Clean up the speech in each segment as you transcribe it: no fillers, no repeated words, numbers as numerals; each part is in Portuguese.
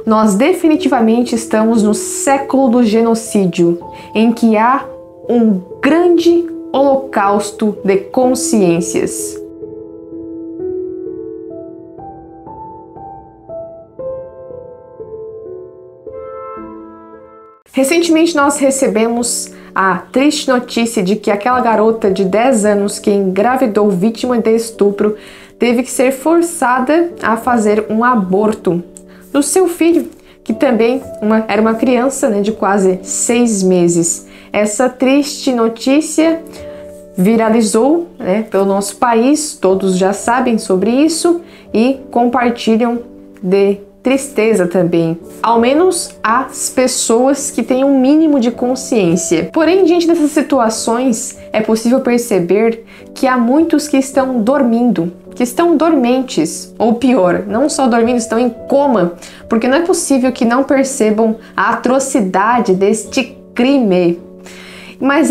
Nós definitivamente estamos no século do genocídio, em que há um grande holocausto de consciências. Recentemente nós recebemos a triste notícia de que aquela garota de 10 anos que engravidou vítima de estupro teve que ser forçada a fazer um aborto do seu filho, que também era uma criança, de quase 6 meses. Essa triste notícia viralizou, pelo nosso país, todos já sabem sobre isso e compartilham de tristeza também, ao menos as pessoas que têm um mínimo de consciência. Porém, diante dessas situações, é possível perceber que há muitos que estão dormindo, que estão dormentes, ou pior, não só dormindo, estão em coma, porque não é possível que não percebam a atrocidade deste crime. Mas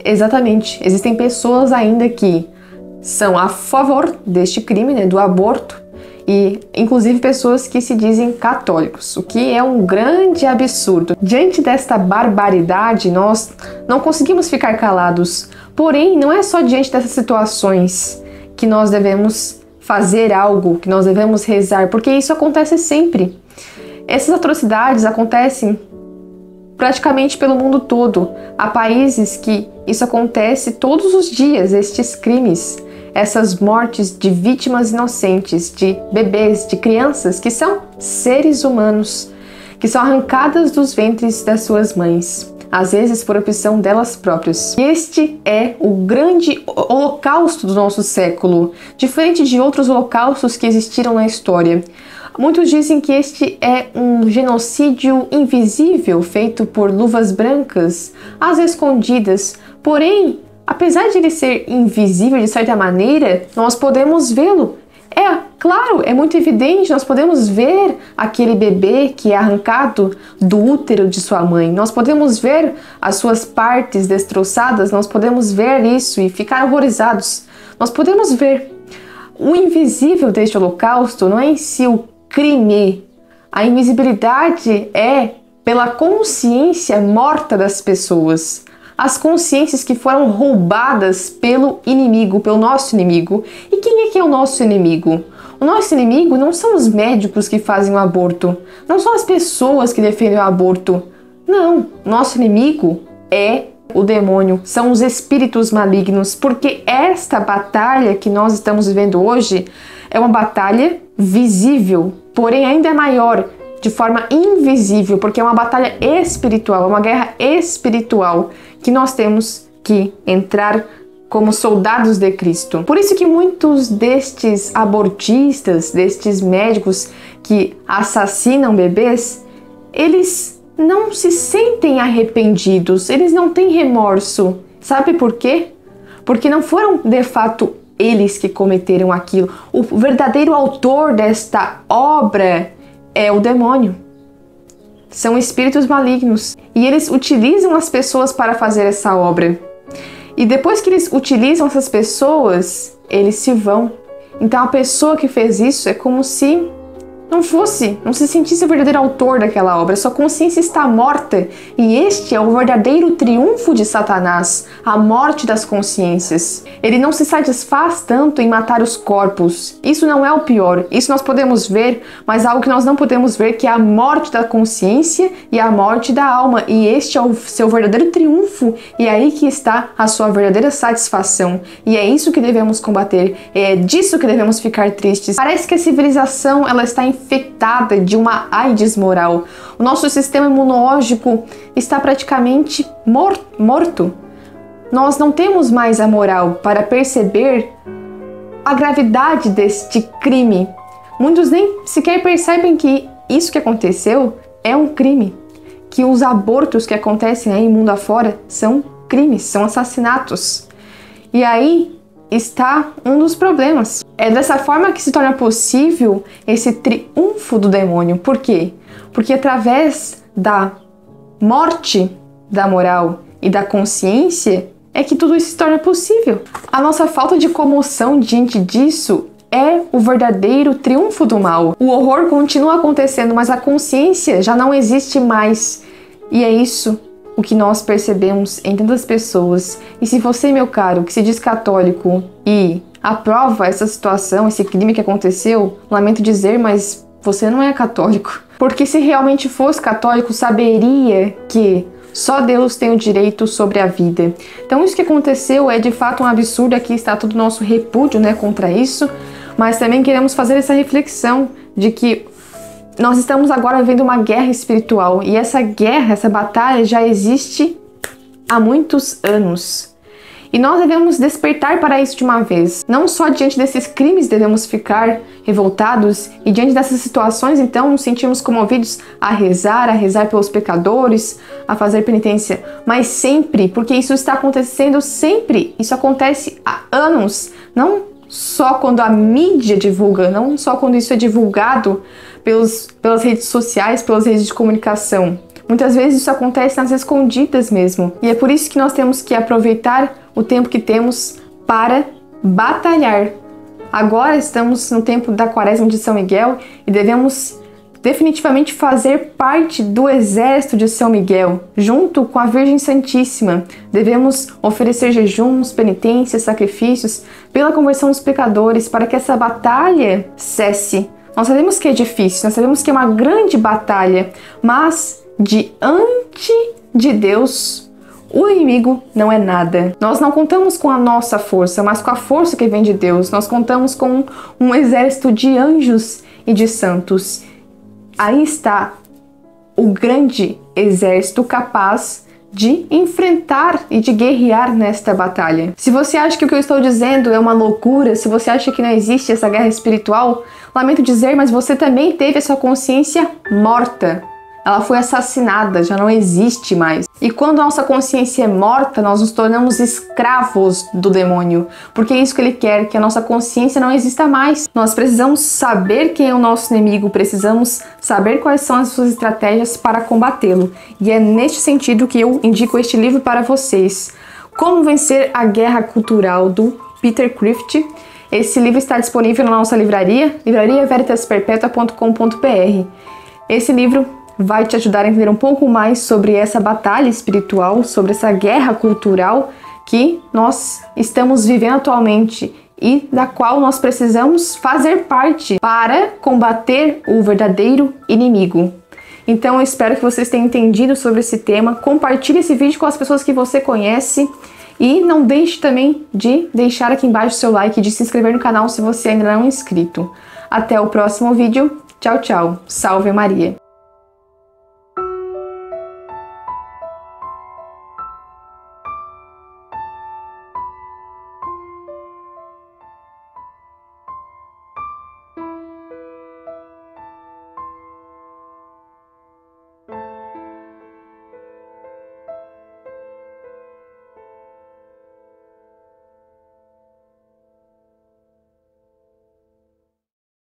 exatamente, existem pessoas ainda que são a favor deste crime, do aborto, e inclusive pessoas que se dizem católicos, o que é um grande absurdo. Diante desta barbaridade, nós não conseguimos ficar calados. Porém, não é só diante dessas situações que nós devemos fazer algo, que nós devemos rezar, porque isso acontece sempre. Essas atrocidades acontecem praticamente pelo mundo todo. Há países que isso acontece todos os dias, estes crimes. Essas mortes de vítimas inocentes, de bebês, de crianças que são seres humanos, que são arrancadas dos ventres das suas mães, às vezes por opção delas próprias. E este é o grande holocausto do nosso século, diferente de outros holocaustos que existiram na história. Muitos dizem que este é um genocídio invisível, feito por luvas brancas, às escondidas, porém, apesar de ele ser invisível de certa maneira, nós podemos vê-lo. Claro, é muito evidente, nós podemos ver aquele bebê que é arrancado do útero de sua mãe. Nós podemos ver as suas partes destroçadas, nós podemos ver isso e ficar horrorizados. Nós podemos ver. O invisível deste holocausto não é em si o crime. A invisibilidade é pela consciência morta das pessoas. As consciências que foram roubadas pelo inimigo, pelo nosso inimigo. E quem é que é o nosso inimigo? O nosso inimigo não são os médicos que fazem o aborto, não são as pessoas que defendem o aborto. Não, nosso inimigo é o demônio, são os espíritos malignos, porque esta batalha que nós estamos vivendo hoje é uma batalha visível, porém ainda é maior, de forma invisível, porque é uma batalha espiritual, é uma guerra espiritual que nós temos que entrar como soldados de Cristo. Por isso que muitos destes abortistas, destes médicos que assassinam bebês, eles não se sentem arrependidos, eles não têm remorso. Sabe por quê? Porque não foram de fato eles que cometeram aquilo. O verdadeiro autor desta obra é o demônio. São espíritos malignos. E eles utilizam as pessoas para fazer essa obra. E depois que eles utilizam essas pessoas, eles se vão. Então a pessoa que fez isso é como se não se sentisse o verdadeiro autor daquela obra. Sua consciência está morta. E este é o verdadeiro triunfo de Satanás, a morte das consciências. Ele não se satisfaz tanto em matar os corpos. Isso não é o pior. Isso nós podemos ver, mas algo que nós não podemos ver, que é a morte da consciência e a morte da alma. E este é o seu verdadeiro triunfo. E é aí que está a sua verdadeira satisfação. E é isso que devemos combater. É disso que devemos ficar tristes. Parece que a civilização ela está infectada de uma AIDS moral. O nosso sistema imunológico está praticamente morto. Nós não temos mais a moral para perceber a gravidade deste crime. Muitos nem sequer percebem que isso que aconteceu é um crime. Que os abortos que acontecem aí mundo afora são crimes, são assassinatos. E aí está um dos problemas. É dessa forma que se torna possível esse triunfo do demônio. Por quê? Porque através da morte da moral e da consciência é que tudo isso se torna possível. A nossa falta de comoção diante disso é o verdadeiro triunfo do mal. O horror continua acontecendo, mas a consciência já não existe mais. E é isso o que nós percebemos em tantas pessoas. E se você, meu caro, que se diz católico e aprova essa situação, esse crime que aconteceu, lamento dizer, mas você não é católico. Porque se realmente fosse católico, saberia que só Deus tem o direito sobre a vida. Então isso que aconteceu é de fato um absurdo. Aqui está todo o nosso repúdio, né, contra isso. Mas também queremos fazer essa reflexão de que nós estamos agora vivendo uma guerra espiritual. E essa guerra, essa batalha já existe há muitos anos. E nós devemos despertar para isso de uma vez. Não só diante desses crimes devemos ficar revoltados e diante dessas situações, então, nos sentimos comovidos a rezar pelos pecadores, a fazer penitência, mas sempre, porque isso está acontecendo sempre. Isso acontece há anos, não só quando a mídia divulga, não só quando isso é divulgado pelas redes sociais, pelas redes de comunicação. Muitas vezes isso acontece nas escondidas mesmo. E é por isso que nós temos que aproveitar o tempo que temos para batalhar. Agora estamos no tempo da Quaresma de São Miguel e devemos definitivamente fazer parte do exército de São Miguel, junto com a Virgem Santíssima. Devemos oferecer jejuns, penitências, sacrifícios pela conversão dos pecadores, para que essa batalha cesse. Nós sabemos que é difícil, nós sabemos que é uma grande batalha, mas diante de Deus, o inimigo não é nada. Nós não contamos com a nossa força, mas com a força que vem de Deus. Nós contamos com um exército de anjos e de santos. Aí está o grande exército capaz de enfrentar e de guerrear nesta batalha. Se você acha que o que eu estou dizendo é uma loucura, se você acha que não existe essa guerra espiritual, lamento dizer, mas você também teve a sua consciência morta. Ela foi assassinada, já não existe mais. E quando a nossa consciência é morta, nós nos tornamos escravos do demônio. Porque é isso que ele quer, que a nossa consciência não exista mais. Nós precisamos saber quem é o nosso inimigo, precisamos saber quais são as suas estratégias para combatê-lo. E é neste sentido que eu indico este livro para vocês. Como Vencer a Guerra Cultural, do Peter Kreeft. Esse livro está disponível na nossa livraria, livrariaveritasperpetua.com.br. Esse livro vai te ajudar a entender um pouco mais sobre essa batalha espiritual, sobre essa guerra cultural que nós estamos vivendo atualmente e da qual nós precisamos fazer parte para combater o verdadeiro inimigo. Então eu espero que vocês tenham entendido sobre esse tema. Compartilhe esse vídeo com as pessoas que você conhece e não deixe também de deixar aqui embaixo o seu like e de se inscrever no canal se você ainda não é inscrito. Até o próximo vídeo. Tchau, tchau. Salve Maria!